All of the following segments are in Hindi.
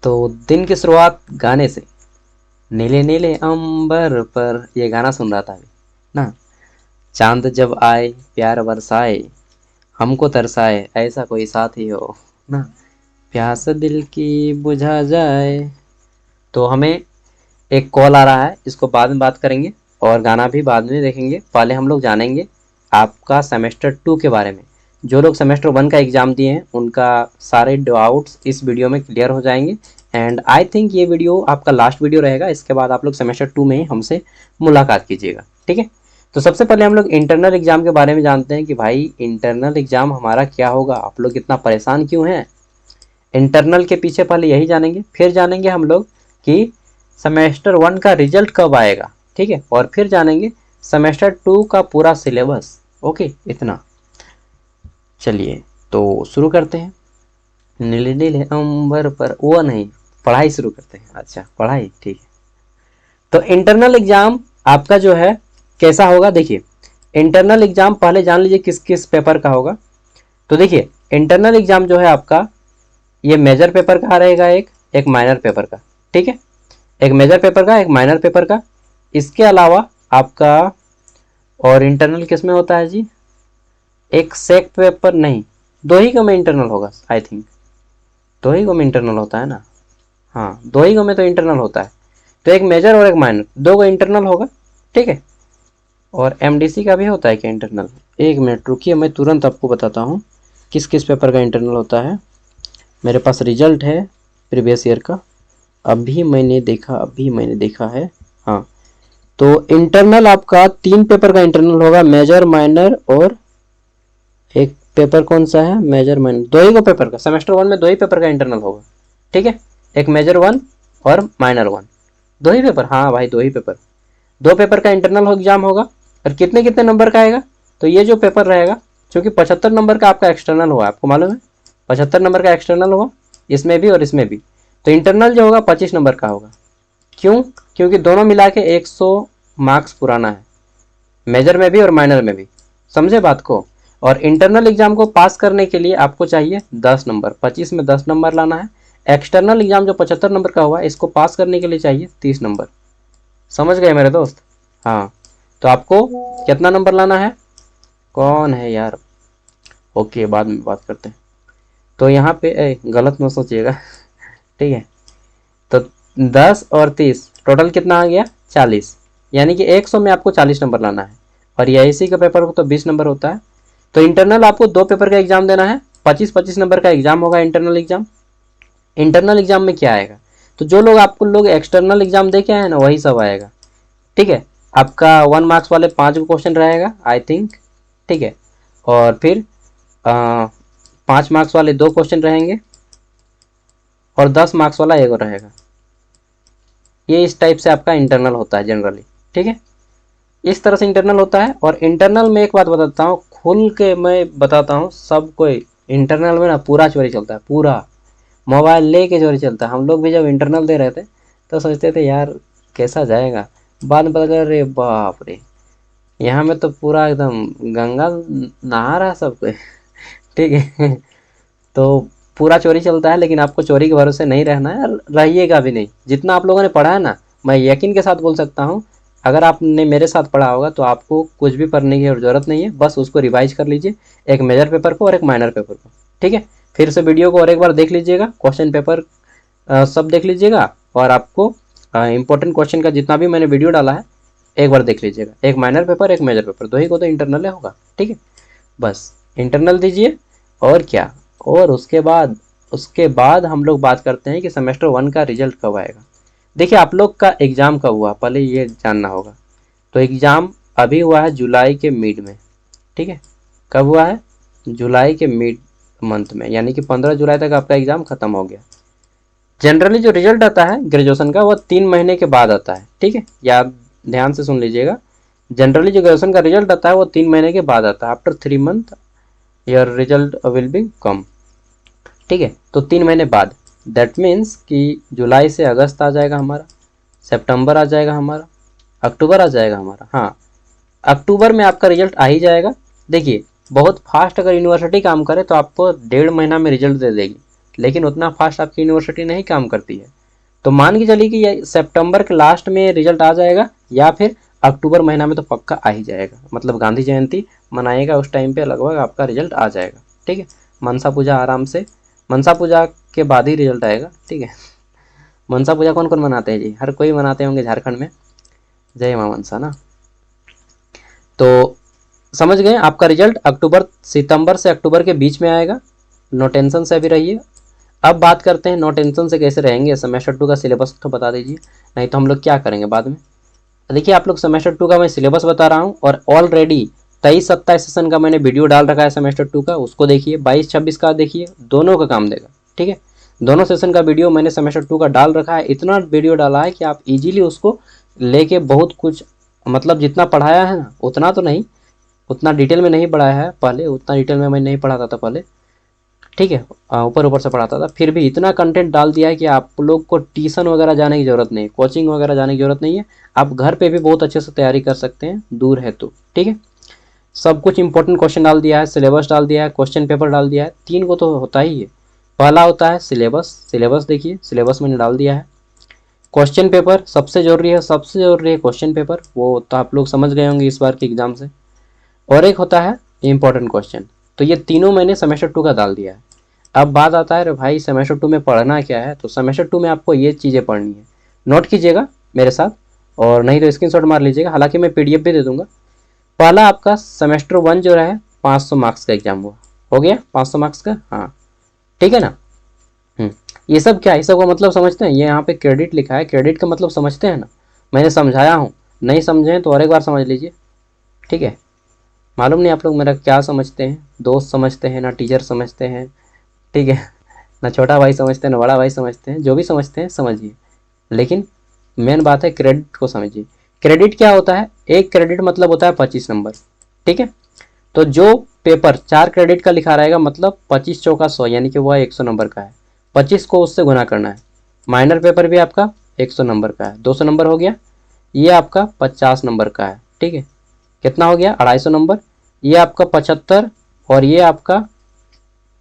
तो दिन की शुरुआत गाने से, नीले नीले अंबर पर, ये गाना सुन रहा था अभी ना। चांद जब आए प्यार बरसाए, हमको तरसाए ऐसा कोई साथी हो ना, प्यास दिल की बुझा जाए। तो हमें एक कॉल आ रहा है, इसको बाद में बात करेंगे और गाना भी बाद में देखेंगे। पहले हम लोग जानेंगे आपका सेमेस्टर 2 के बारे में। जो लोग सेमेस्टर 1 का एग्ज़ाम दिए हैं उनका सारे डाउट्स इस वीडियो में क्लियर हो जाएंगे। एंड आई थिंक ये वीडियो आपका लास्ट वीडियो रहेगा, इसके बाद आप लोग सेमेस्टर 2 में ही हमसे मुलाकात कीजिएगा, ठीक है। तो सबसे पहले हम लोग इंटरनल एग्ज़ाम के बारे में जानते हैं कि भाई इंटरनल एग्ज़ाम हमारा क्या होगा, आप लोग इतना परेशान क्यों हैं। इंटरनल के पीछे पहले यही जानेंगे, फिर जानेंगे हम लोग कि सेमेस्टर 1 का रिजल्ट कब आएगा, ठीक है, और फिर जानेंगे सेमेस्टर 2 का पूरा सिलेबस। ओके, इतना। चलिए तो शुरू करते हैं। नीले नीले अंबर पर, वो नहीं, पढ़ाई शुरू करते हैं। अच्छा पढ़ाई, ठीक है। तो इंटरनल एग्जाम आपका जो है कैसा होगा, देखिए इंटरनल एग्जाम पहले जान लीजिए किस किस पेपर का होगा। तो देखिए इंटरनल एग्जाम जो है आपका, ये मेजर पेपर का रहेगा, एक माइनर पेपर का, ठीक है। एक मेजर पेपर का, एक माइनर पेपर का। इसके अलावा आपका और इंटरनल किस में होता है जी, एक सेक पेपर नहीं, दो ही का में इंटरनल होगा आई थिंक, दो ही को में इंटरनल होता है ना। हाँ, दो ही को में तो इंटरनल होता है। तो एक मेजर और एक माइनर, दो को इंटरनल होगा, ठीक है। और एमडीसी का भी होता है क्या इंटरनल, एक मिनट रुकिए, मैं तुरंत आपको बताता हूँ किस किस पेपर का इंटरनल होता है। मेरे पास रिजल्ट है प्रीवियस ईयर का, अभी मैंने देखा है। हाँ, तो इंटरनल आपका 3 पेपर का इंटरनल होगा, मेजर माइनर और एक पेपर कौन सा है, मेजर माइनर, दो ही को पेपर का, सेमेस्टर 1 में दो ही पेपर का इंटरनल होगा, ठीक है। एक मेजर 1 और माइनर 1, दो ही पेपर, हाँ भाई दो ही पेपर, दो पेपर का इंटरनल एग्जाम होगा। और कितने कितने नंबर का आएगा, तो ये जो पेपर रहेगा, क्योंकि 75 नंबर का आपका एक्सटर्नल हुआ, आपको मालूम है 75 नंबर का एक्सटर्नल हुआ, इसमें भी और इसमें भी। तो इंटरनल जो होगा 25 नंबर का होगा। क्यों, क्योंकि दोनों मिला के 100 मार्क्स पुराना है, मेजर में भी और माइनर में भी, समझे बात को। और इंटरनल एग्जाम को पास करने के लिए आपको चाहिए 10 नंबर, 25 में 10 नंबर लाना है। एक्सटर्नल एग्जाम जो 75 नंबर का हुआ, इसको पास करने के लिए चाहिए 30 नंबर, समझ गए मेरे दोस्त। हाँ, तो आपको कितना नंबर लाना है, कौन है यार, ओके बाद में बात करते हैं। तो यहाँ पे गलत मत सोचिएगा ठीक है। तो 10 और 30 टोटल कितना आ गया, 40, यानी कि 100 में आपको 40 नंबर लाना है। और एआईसी का पेपर तो 20 नंबर होता है। तो इंटरनल आपको दो पेपर का एग्जाम देना है, 25-25 नंबर का एग्जाम होगा इंटरनल एग्जाम। इंटरनल एग्जाम में क्या आएगा, तो जो लोग आपको लोग एक्सटर्नल एग्जाम दे के आए ना वही सब आएगा, ठीक है। आपका 1 मार्क्स वाले 5 क्वेश्चन रहेगा आई थिंक, ठीक है। और फिर 5 मार्क्स वाले 2 क्वेश्चन रहेंगे और 10 मार्क्स वाला एक रहेगा। ये इस टाइप से आपका इंटरनल होता है जनरली, ठीक है। इस तरह से इंटरनल होता है। और इंटरनल में एक बात बताता हूँ, खुल के मैं बताता हूँ सब कोई, इंटरनल में ना पूरा चोरी चलता है, पूरा मोबाइल लेके चोरी चलता है। हम लोग भी जब इंटरनल दे रहे थे तो सोचते थे यार कैसा जाएगा, बाद में पता चला रे बाप रे, यहाँ में तो पूरा एकदम गंगा नहा रहा है सब कोई ठीक है तो पूरा चोरी चलता है, लेकिन आपको चोरी के भरोसे नहीं रहना है, रहिएगा भी नहीं। जितना आप लोगों ने पढ़ा है ना, मैं यकीन के साथ बोल सकता हूँ, अगर आपने मेरे साथ पढ़ा होगा तो आपको कुछ भी पढ़ने की ज़रूरत नहीं है, बस उसको रिवाइज कर लीजिए, एक मेजर पेपर को और एक माइनर पेपर को, ठीक है। फिर से वीडियो को और एक बार देख लीजिएगा, क्वेश्चन पेपर सब देख लीजिएगा, और आपको इंपॉर्टेंट क्वेश्चन का जितना भी मैंने वीडियो डाला है एक बार देख लीजिएगा। एक माइनर पेपर एक मेजर पेपर, दो ही को तो इंटरनल होगा, ठीक है। बस इंटरनल दीजिए, और क्या। और उसके बाद हम लोग बात करते हैं कि सेमेस्टर 1 का रिजल्ट कब आएगा। देखिए आप लोग का एग्ज़ाम कब हुआ पहले ये जानना होगा। तो एग्ज़ाम अभी हुआ है जुलाई के मिड में, ठीक है। कब हुआ है, जुलाई के मिड मंथ में, यानी कि 15 जुलाई तक आपका एग्ज़ाम ख़त्म हो गया। जनरली जो रिजल्ट आता है ग्रेजुएशन का वो 3 महीने के बाद आता है, ठीक है, याद ध्यान से सुन लीजिएगा। जनरली जो ग्रेजुएशन का रिजल्ट आता है वो 3 महीने के बाद आता है, after 3 month your result will be come, ठीक है। तो 3 महीने बाद, दैट मीन्स कि जुलाई से अगस्त आ जाएगा हमारा, सितंबर आ जाएगा हमारा, अक्टूबर आ जाएगा हमारा। हाँ, अक्टूबर में आपका रिजल्ट आ ही जाएगा। देखिए बहुत फास्ट अगर यूनिवर्सिटी काम करे तो आपको 1.5 महीना में रिजल्ट दे देगी, लेकिन उतना फास्ट आपकी यूनिवर्सिटी नहीं काम करती है। तो मान के चलिए कि ये सितंबर के लास्ट में रिजल्ट आ जाएगा या फिर अक्टूबर महीना में तो पक्का आ ही जाएगा, मतलब गांधी जयंती मनाएगा उस टाइम पे लगभग आपका रिजल्ट आ जाएगा। ठीक है, मनसा पूजा आराम से, मनसा पूजा के बाद ही रिजल्ट आएगा। ठीक है, मनसा पूजा कौन कौन मनाते हैं जी? हर कोई मनाते होंगे झारखंड में, जय मां मनसा ना। तो समझ गए, आपका रिजल्ट सितंबर से अक्टूबर के बीच में आएगा। नो टेंशन से अभी रहिए। अब बात करते हैं नो टेंशन से कैसे रहेंगे। सेमेस्टर 2 का सिलेबस तो बता दीजिए, नहीं तो हम लोग क्या करेंगे बाद में। देखिए आप लोग, सेमेस्टर 2 का मैं सिलेबस बता रहा हूँ और ऑलरेडी 23-27 सेशन का मैंने वीडियो डाल रखा है सेमेस्टर 2 का, उसको देखिए। 22-26 का देखिए, दोनों का काम देगा। ठीक है, दोनों सेशन का वीडियो मैंने सेमेस्टर 2 का डाल रखा है। इतना वीडियो डाला है कि आप इजीली उसको लेके बहुत कुछ, मतलब जितना पढ़ाया है ना उतना तो नहीं, उतना डिटेल में नहीं पढ़ाया है पहले, उतना डिटेल में मैं नहीं पढ़ाता था पहले। ठीक है, ऊपर ऊपर से पढ़ाता था, फिर भी इतना कंटेंट डाल दिया है कि आप लोग को ट्यूशन वगैरह जाने की ज़रूरत नहीं, कोचिंग वगैरह जाने की ज़रूरत नहीं है। आप घर पे भी बहुत अच्छे से तैयारी कर सकते हैं, दूर है तो। ठीक है, सब कुछ इंपॉर्टेंट क्वेश्चन डाल दिया है, सिलेबस डाल दिया है, क्वेश्चन पेपर डाल दिया है। 3 को तो होता ही है। पहला होता है सिलेबस, सिलेबस देखिए, सिलेबस मैंने डाल दिया है। क्वेश्चन पेपर सबसे ज़रूरी है, सबसे ज़रूरी है क्वेश्चन पेपर, वो तो आप लोग समझ गए होंगे इस बार के एग्ज़ाम से। और एक होता है इंपॉर्टेंट क्वेश्चन। तो ये तीनों मैंने सेमेस्टर 2 का डाल दिया है। अब बात आता है, भाई सेमेस्टर 2 में पढ़ना क्या है। तो सेमेस्टर 2 में आपको ये चीज़ें पढ़नी है, नोट कीजिएगा मेरे साथ, और नहीं तो स्क्रीनशॉट मार लीजिएगा, हालांकि मैं पीडीएफ भी दे दूंगा। पहला आपका सेमेस्टर 1 जो है 500 मार्क्स का एग्जाम हुआ, हो गया 500 मार्क्स का। हाँ ठीक है ना। ये सब क्या है, ये सब का मतलब समझते हैं। ये यहाँ पे क्रेडिट लिखा है, क्रेडिट का मतलब समझते हैं ना, मैंने समझाया हूँ, नहीं समझे तो और एक बार समझ लीजिए। ठीक है, मालूम नहीं आप लोग मेरा क्या समझते हैं, दोस्त समझते हैं ना टीचर समझते हैं। ठीक है, ना छोटा भाई समझते हैं ना बड़ा भाई समझते हैं, जो भी समझते हैं समझिए, लेकिन मेन बात है क्रेडिट को समझिए। क्रेडिट क्या होता है, एक क्रेडिट मतलब होता है 25 नंबर। ठीक है, तो जो पेपर 4 क्रेडिट का लिखा रहेगा, मतलब 25 चौका 100, यानी कि वह 100 नंबर का है। 25 को उससे गुना करना है। माइनर पेपर भी आपका 100 नंबर का है, 200 नंबर हो गया। ये आपका 50 नंबर का है। ठीक है, कितना हो गया 250 नंबर। ये आपका 75, और ये आपका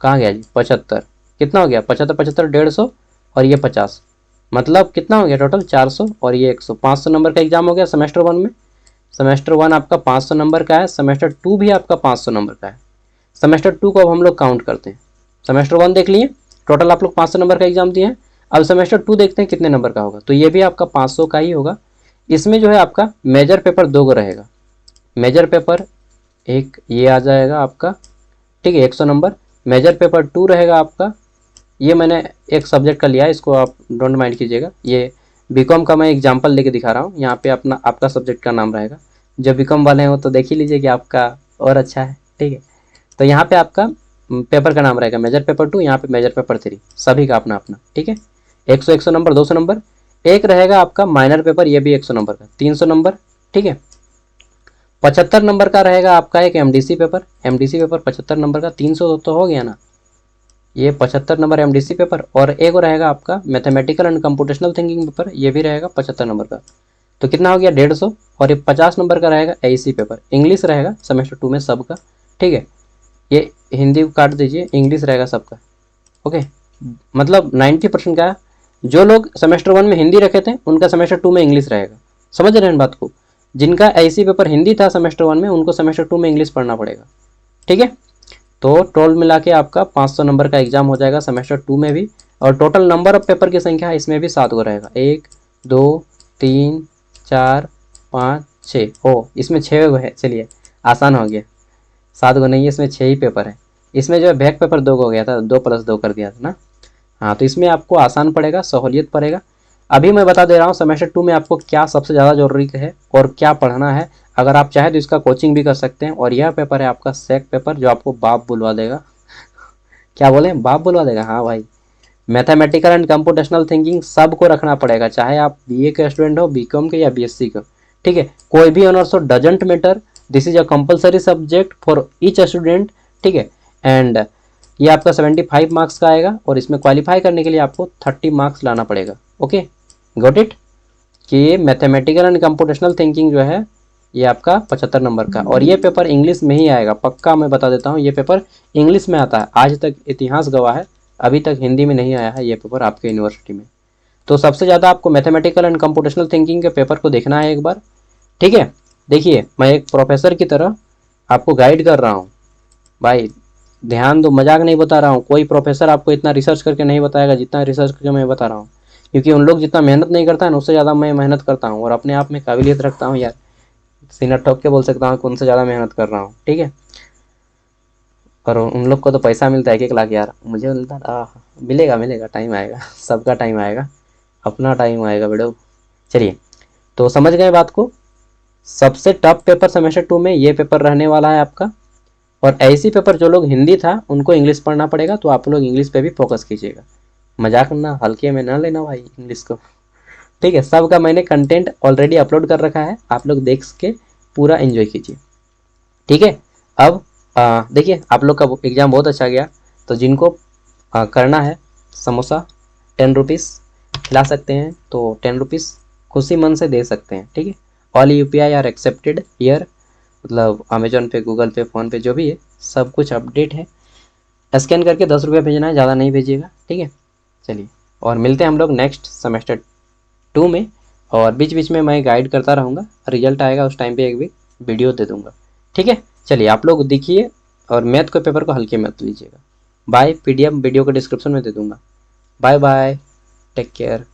कहाँ गया जी 75, कितना हो गया 75 75 150, और ये 50, मतलब कितना हो गया टोटल 400, और ये 100, 500 नंबर का एग्जाम हो गया सेमेस्टर 1 में। सेमेस्टर 1 आपका 500 नंबर का है, सेमेस्टर 2 भी आपका 500 नंबर का है। सेमेस्टर 2 को अब हम लोग काउंट करते हैं। सेमेस्टर 1 देख लिए, टोटल आप लोग 500 नंबर का एग्जाम दिए हैं। अब सेमेस्टर 2 देखते हैं कितने नंबर का होगा, तो ये भी आपका 500 का ही होगा। इसमें जो है आपका मेजर पेपर 2 को रहेगा। मेजर पेपर एक ये आ जाएगा आपका, ठीक है 100 नंबर। मेजर पेपर 2 रहेगा आपका, ये मैंने एक सब्जेक्ट का लिया है, इसको आप डोंट माइंड कीजिएगा। ये बीकॉम का मैं एग्जांपल लेके दिखा रहा हूँ, यहाँ पे अपना आपका सब्जेक्ट का नाम रहेगा। जो बीकॉम वाले हैं वो तो देख ही लीजिए कि आपका और अच्छा है। ठीक है, तो यहाँ पे आपका पेपर का नाम रहेगा मेजर पेपर 2, यहाँ पे मेजर पेपर 3, सभी का अपना अपना। ठीक है, 100 नंबर, 200 नंबर। एक रहेगा आपका माइनर पेपर, ये भी 100 नंबर का, 300 नंबर। ठीक है, 75 नंबर का रहेगा आपका एक MDC paper. MDC paper 75 number का, 300 तो हो गया ना, ये 75 नंबर एमडीसी पेपर। और एक और रहेगा आपका mathematical and computational thinking paper, ये भी रहेगा 75 नंबर का। तो कितना हो गया 150, और ये 50 नंबर का रहेगा एसी पेपर। इंग्लिश रहेगा सेमेस्टर 2 में सबका। ठीक है, ये हिंदी काट दीजिए, इंग्लिश रहेगा सबका। ओके, मतलब 90% का, जो लोग सेमेस्टर 1 में हिंदी रखे थे उनका सेमेस्टर 2 में इंग्लिश रहेगा। समझ रहे हैं बात को, जिनका एसी पेपर हिंदी था सेमेस्टर 1 में, उनको सेमेस्टर 2 में इंग्लिश पढ़ना पड़ेगा। ठीक है, तो टोटल मिला के आपका 500 नंबर का एग्जाम हो जाएगा सेमेस्टर 2 में भी। और टोटल नंबर ऑफ पेपर की संख्या इसमें भी 7 को रहेगा, 1 2 3 4 5 6, ओ इसमें 6 है, चलिए आसान हो गया। 7 को नहीं है, इसमें 6 ही पेपर है। इसमें जो है बैक पेपर 2 को हो गया था, 2 + 2 कर दिया था ना। हाँ, तो इसमें आपको आसान पड़ेगा, सहूलियत पड़ेगा। अभी मैं बता दे रहा हूँ सेमेस्टर 2 में आपको क्या सबसे ज़्यादा जरूरी है और क्या पढ़ना है। अगर आप चाहें तो इसका कोचिंग भी कर सकते हैं। और यह पेपर है आपका सेक पेपर, जो आपको बाप बुलवा देगा। क्या बोले, बाप बुलवा देगा? हाँ भाई, मैथमेटिकल एंड कंप्यूटेशनल थिंकिंग सबको रखना पड़ेगा, चाहे आप बीए के स्टूडेंट हो, बीकॉम के या बीएससी के। ठीक है, कोई भी ऑनर्स हो, doesn't matter, this is a compulsory subject for each student. ठीक है, एंड ये आपका 75 मार्क्स का आएगा, और इसमें क्वालिफाई करने के लिए आपको 30 मार्क्स लाना पड़ेगा। ओके, गॉट इट, कि मैथमेटिकल एंड कंप्यूटेशनल थिंकिंग जो है ये आपका 75 नंबर का। और ये पेपर इंग्लिश में ही आएगा, पक्का मैं बता देता हूँ, ये पेपर इंग्लिश में आता है। आज तक इतिहास गवाह है अभी तक हिंदी में नहीं आया है ये पेपर आपके यूनिवर्सिटी में। तो सबसे ज़्यादा आपको मैथमेटिकल एंड कंप्यूटेशनल थिंकिंग के पेपर को देखना है एक बार, ठीक है। देखिए मैं एक प्रोफेसर की तरह आपको गाइड कर रहा हूँ भाई, ध्यान दो, मजाक नहीं बता रहा हूँ। कोई प्रोफेसर आपको इतना रिसर्च करके नहीं बताएगा जितना रिसर्च करके मैं बता रहा हूँ, क्योंकि उन लोग जितना मेहनत नहीं करता है ना उससे ज़्यादा मैं मेहनत करता हूँ, और अपने आप में काबिलियत रखता हूँ यार, सीना ठोक के बोल सकता हूँ कि उनसे ज़्यादा मेहनत कर रहा हूँ, ठीक है। और उन लोग को तो पैसा मिलता है 1-1 लाख यार, मुझे मिलता है मिलेगा मिलेगा, टाइम आएगा सबका टाइम आएगा, अपना टाइम आएगा बेटो। चलिए, तो समझ गए बात को। सबसे टफ पेपर सेमेस्टर 2 में ये पेपर रहने वाला है आपका, और ऐसी पेपर जो लोग हिंदी था उनको इंग्लिश पढ़ना पड़ेगा, तो आप लोग इंग्लिश पे भी फोकस कीजिएगा, मजाक ना हल्के में ना लेना भाई इंग्लिश को, ठीक है। सबका मैंने कंटेंट ऑलरेडी अपलोड कर रखा है, आप लोग देख के पूरा एंजॉय कीजिए, ठीक है। अब देखिए आप लोग का एग्ज़ाम बहुत अच्छा गया, तो जिनको करना है समोसा 10 रुपीज़ खिला सकते हैं, तो 10 रुपीज़ खुशी मन से दे सकते हैं, ठीक है। All UPI are accepted here, मतलब Amazon pay, Google pay, PhonePe, जो भी है सब कुछ अपडेट है। स्कैन करके 10 रुपये भेजना है, ज़्यादा नहीं भेजिएगा, ठीक है। चलिए, और मिलते हैं हम लोग नेक्स्ट सेमेस्टर 2 में, और बीच बीच में मैं गाइड करता रहूँगा, रिजल्ट आएगा उस टाइम पे एक भी वीडियो दे दूँगा, ठीक है। चलिए आप लोग देखिए, और मैथ के पेपर को हल्के मत लीजिएगा। बाय, PDF वीडियो को डिस्क्रिप्शन में दे दूँगा। Bye bye, take care.